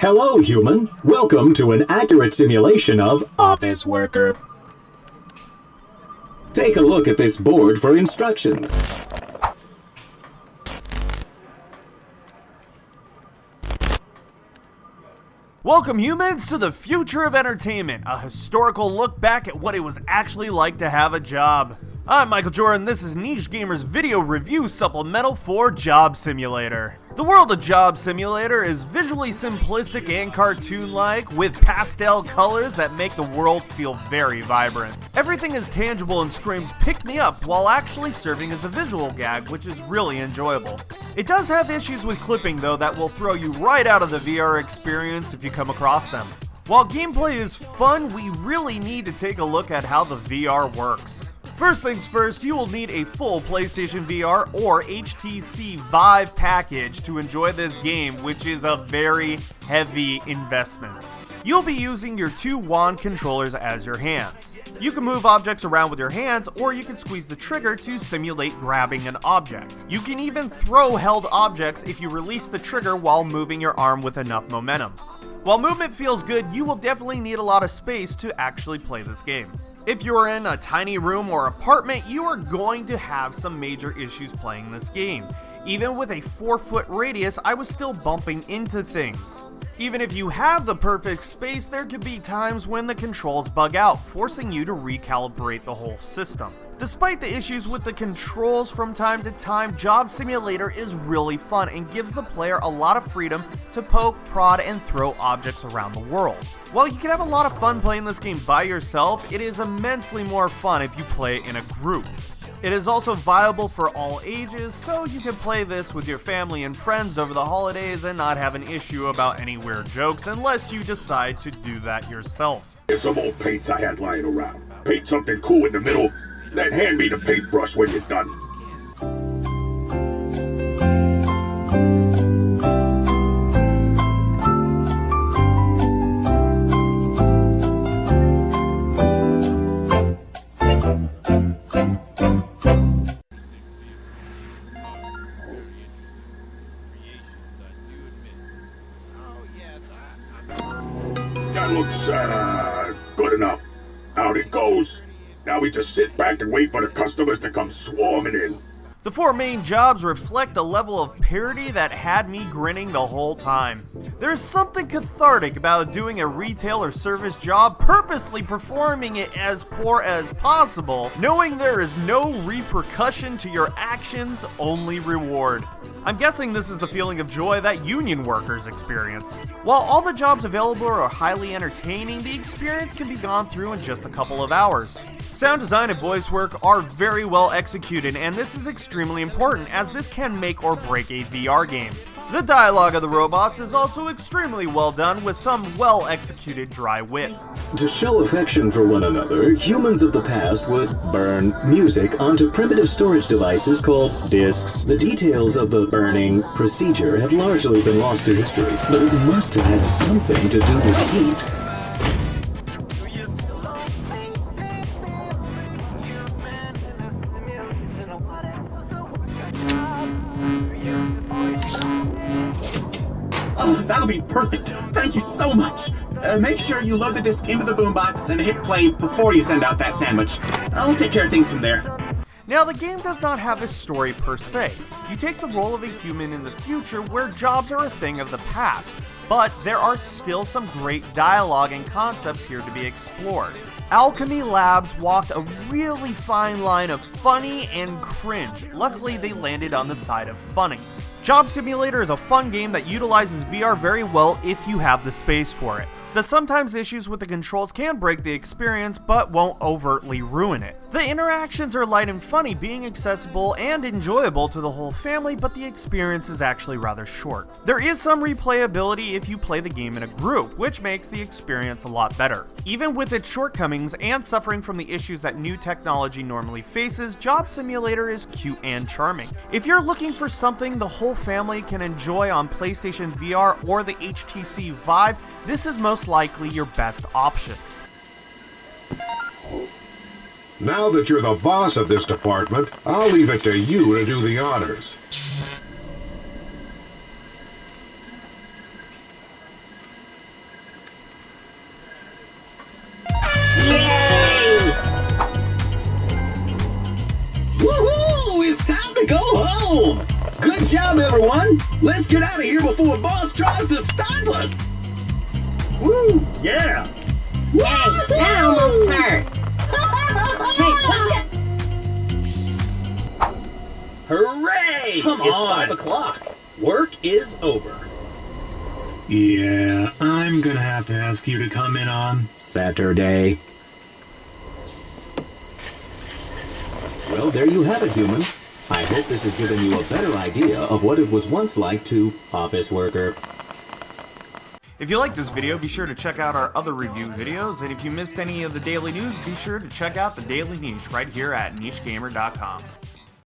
Hello, human. Welcome to an accurate simulation of office worker. Take a look at this board for instructions. Welcome, humans, to the future of entertainment, a historical look back at what it was actually like to have a job. I'm Michael Jordan, this is Niche Gamer's video review supplemental for Job Simulator. The world of Job Simulator is visually simplistic and cartoon-like, with pastel colors that make the world feel very vibrant. Everything is tangible and screams "pick me up" while actually serving as a visual gag, which is really enjoyable. It does have issues with clipping though that will throw you right out of the VR experience if you come across them. While gameplay is fun, we really need to take a look at how the VR works. First things first, you will need a full PlayStation VR or HTC VIVE package to enjoy this game, which is a very heavy investment. You'll be using your two wand controllers as your hands. You can move objects around with your hands, or you can squeeze the trigger to simulate grabbing an object. You can even throw held objects if you release the trigger while moving your arm with enough momentum. While movement feels good, you will definitely need a lot of space to actually play this game. If you're in a tiny room or apartment, you are going to have some major issues playing this game. Even with a 4-foot radius, I was still bumping into things. Even if you have the perfect space, there could be times when the controls bug out, forcing you to recalibrate the whole system. Despite the issues with the controls from time to time, Job Simulator is really fun and gives the player a lot of freedom to poke, prod, and throw objects around the world. While you can have a lot of fun playing this game by yourself, it is immensely more fun if you play in a group. It is also viable for all ages, so you can play this with your family and friends over the holidays and not have an issue about any weird jokes unless you decide to do that yourself. Here's some old paints I had lying around. Paint something cool in the middle, then hand me the paintbrush when you're done. That looks, good enough. Out it goes. Now we just sit back and wait for the customers to come swarming in. The four main jobs reflect a level of parody that had me grinning the whole time. There's something cathartic about doing a retail or service job, purposely performing it as poor as possible, knowing there is no repercussion to your actions, only reward. I'm guessing this is the feeling of joy that union workers experience. While all the jobs available are highly entertaining, the experience can be gone through in just a couple of hours. Sound design and voice work are very well executed, and this is extremely important as this can make or break a VR game. The dialogue of the robots is also extremely well done with some well executed dry wit. To show affection for one another, humans of the past would burn music onto primitive storage devices called discs. The details of the burning procedure have largely been lost to history, but it must have had something to do with heat. Oh, that'll be perfect. Thank you so much. Make sure you load the disc into the boombox and hit play before you send out that sandwich. I'll take care of things from there. Now, the game does not have a story per se. You take the role of a human in the future where jobs are a thing of the past, but there are still some great dialogue and concepts here to be explored. Owlchemy Labs walked a really fine line of funny and cringe. Luckily, they landed on the side of funny. Job Simulator is a fun game that utilizes VR very well if you have the space for it. The sometimes issues with the controls can break the experience, but won't overtly ruin it. The interactions are light and funny, being accessible and enjoyable to the whole family, but the experience is actually rather short. There is some replayability if you play the game in a group, which makes the experience a lot better. Even with its shortcomings and suffering from the issues that new technology normally faces, Job Simulator is cute and charming. If you're looking for something the whole family can enjoy on PlayStation VR or the HTC VIVE, this is most likely your best option. Now that you're the boss of this department, I'll leave it to you to do the honors. go home! Good job, everyone! Let's get out of here before boss tries to stop us! Woo! Yeah! Hey, that almost hurt. Hey, Hooray! Come It's on. 5 o'clock. Work is over. Yeah, I'm gonna have to ask you to come in on Saturday. Well, there you have it, human. I hope this has given you a better idea of what it was once like to office worker. If you like this video, be sure to check out our other review videos, and if you missed any of the daily news, be sure to check out the Daily Niche right here at nichegamer.com.